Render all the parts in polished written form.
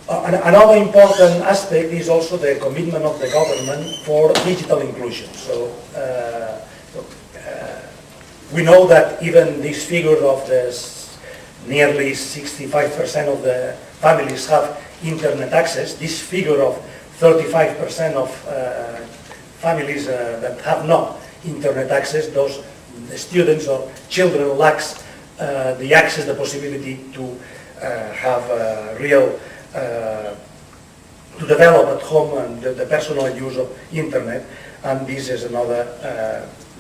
Another important aspect is also the commitment of the government for digital inclusion. So we know that even this figure of nearly 65% of the families have internet access. This figure of 35% of families that have no internet access, those students or children lacks the access, the possibility to have real, to develop at home and the personal use of internet, and this is another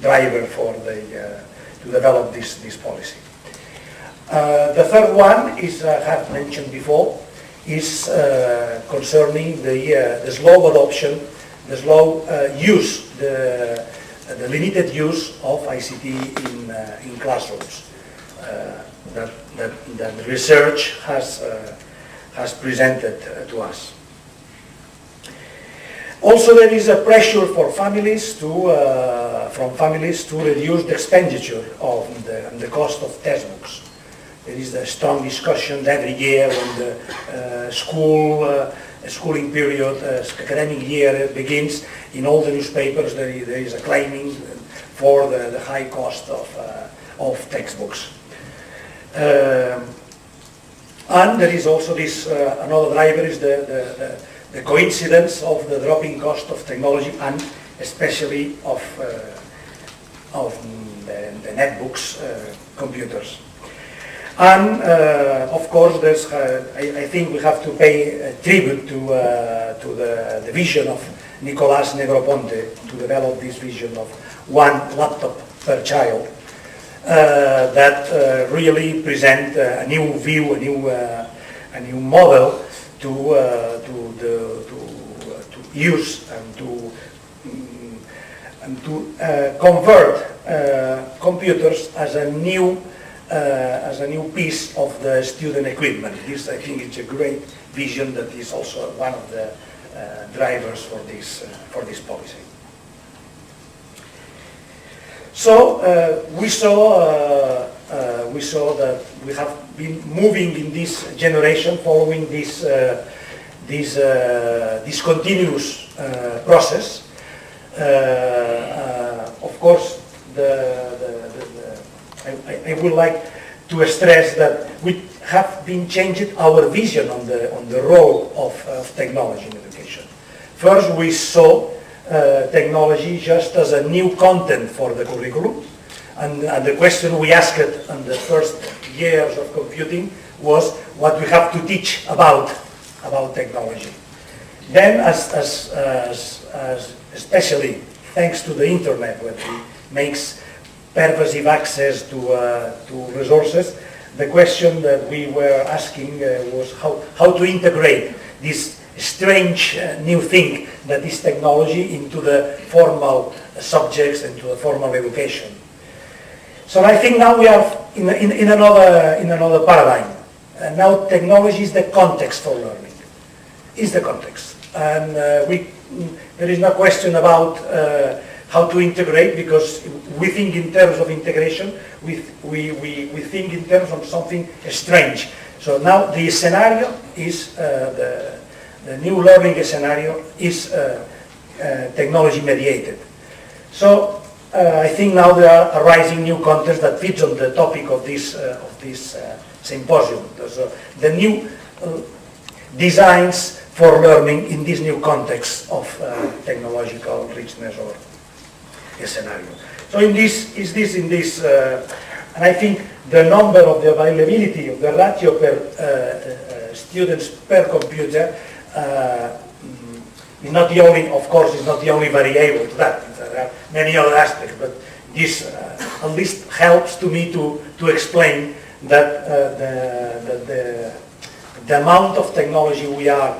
driver for to develop this policy. The third one is, I have mentioned before, is concerning the slow adoption, the slow use, the limited use of ICT in classrooms. That research has presented to us. Also, there is a pressure for families from families to reduce the expenditure of the cost of textbooks. There is a strong discussion every year when the schooling period, academic year begins. In all the newspapers, there is a claiming for the high cost of textbooks. And there is also this another driver is the coincidence of the dropping cost of technology and especially of the netbooks, computers. And of course, there's, I think we have to pay tribute to the vision of Nicolás Negroponte to develop this vision of one laptop per child that really present a new view, a new model to use and to convert computers as a new piece of the student equipment. This, I think, is a great vision that is also one of the drivers for this policy. So we saw that we have been moving in this generation, following this continuous process. Of course, I would like to stress that we have been changing our vision on the role of technology in education. First, we saw technology just as a new content for the curriculum, and the question we asked in the first years of computing was what we have to teach about technology. Then, as especially thanks to the internet, which makes pervasive access to resources, the question that we were asking was how to integrate this strange new thing that is technology into the formal subjects and to the formal education. So I think now we are in another paradigm. Now technology is the context for learning. Is the context, and there is no question about how to integrate, because we think in terms of integration, we think in terms of something strange. So now the scenario is the new learning scenario is technology mediated. So I think now there are arising new contexts that fit on the topic of this symposium. So the new designs for learning in this new context of technological richness or a scenario. So in this, and I think the number of the availability of the ratio per students per computer is not the only, of course, is not the only variable to that. There are many other aspects, but this at least helps to me to explain that the amount of technology we are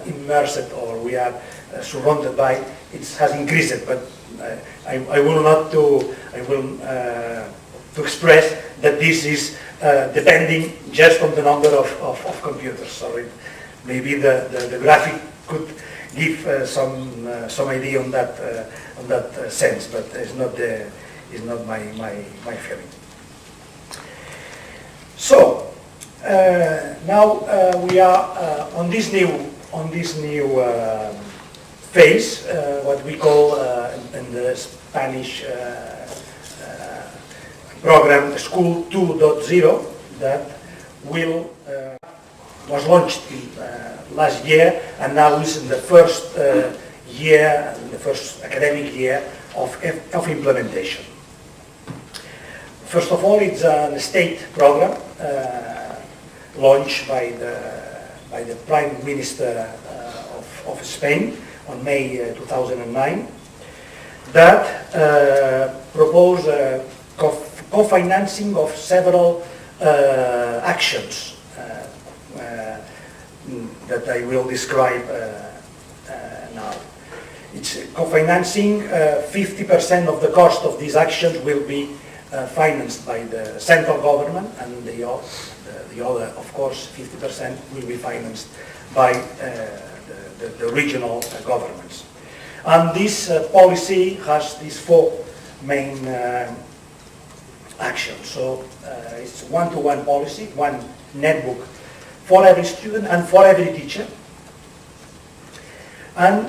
immersed or we are surrounded by, it has increased, but I will not to express that this is depending just on the number of computers. So maybe the graphic could give some idea on that sense, but it's not my feeling. So Now we are on this new phase, what we call in the Spanish program School 2.0, that was launched last year, and now is in the first year, the first academic year of implementation. First of all, it's a state program launched by the Prime Minister of Spain on May 2009, that propose co-financing of several actions that I will describe now. It's co-financing. 50% of the cost of these actions will be financed by the central government, and the other, of course, 50% will be financed by the regional governments. And this policy has these four main actions. So it's one-to-one policy, one netbook for every student and for every teacher. And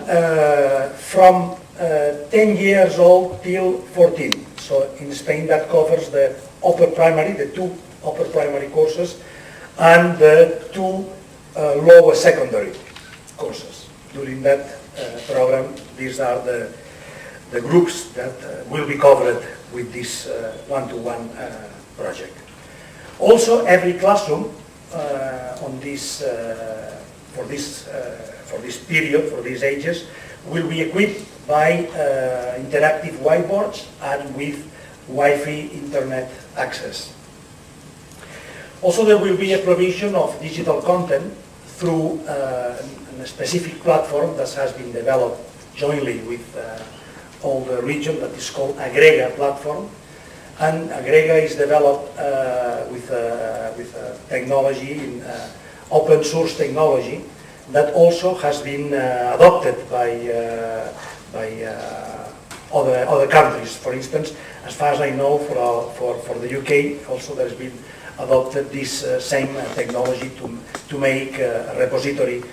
from 10 years old till 14. So in Spain that covers the upper primary, the two upper primary courses, and the two lower secondary courses. During that program, these are the groups that will be covered with this one-to-one project. Also, every classroom on this for this period, for these ages, will be equipped by interactive whiteboards and with Wi-Fi internet access. Also, there will be a provision of digital content through a specific platform that has been developed jointly with all the region, that is called Agrega platform. And Agrega is developed with technology, in open source technology, that also has been adopted by other countries. For instance, as far as I know, for the UK, also there has been adopted this same technology to make a repository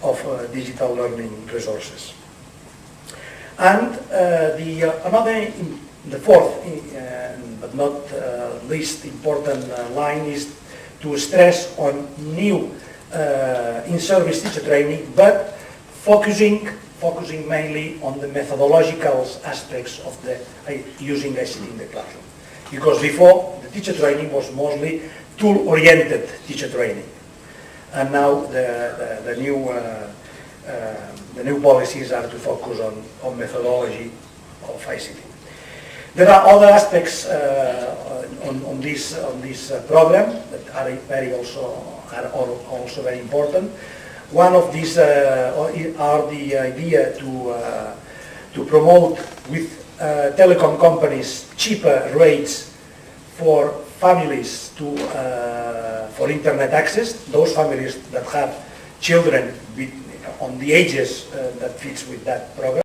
of digital learning resources. And the fourth, but not least important line, is to stress on new in-service teacher training, but focusing mainly on the methodological aspects of the using ICT in the classroom. Because before, the teacher training was mostly tool-oriented teacher training, and now the new policies are to focus on methodology of ICT. There are other aspects on this program that are also very important. One of these are the idea to promote with telecom companies cheaper rates for families for internet access. Those families that have children on the ages that fits with that program.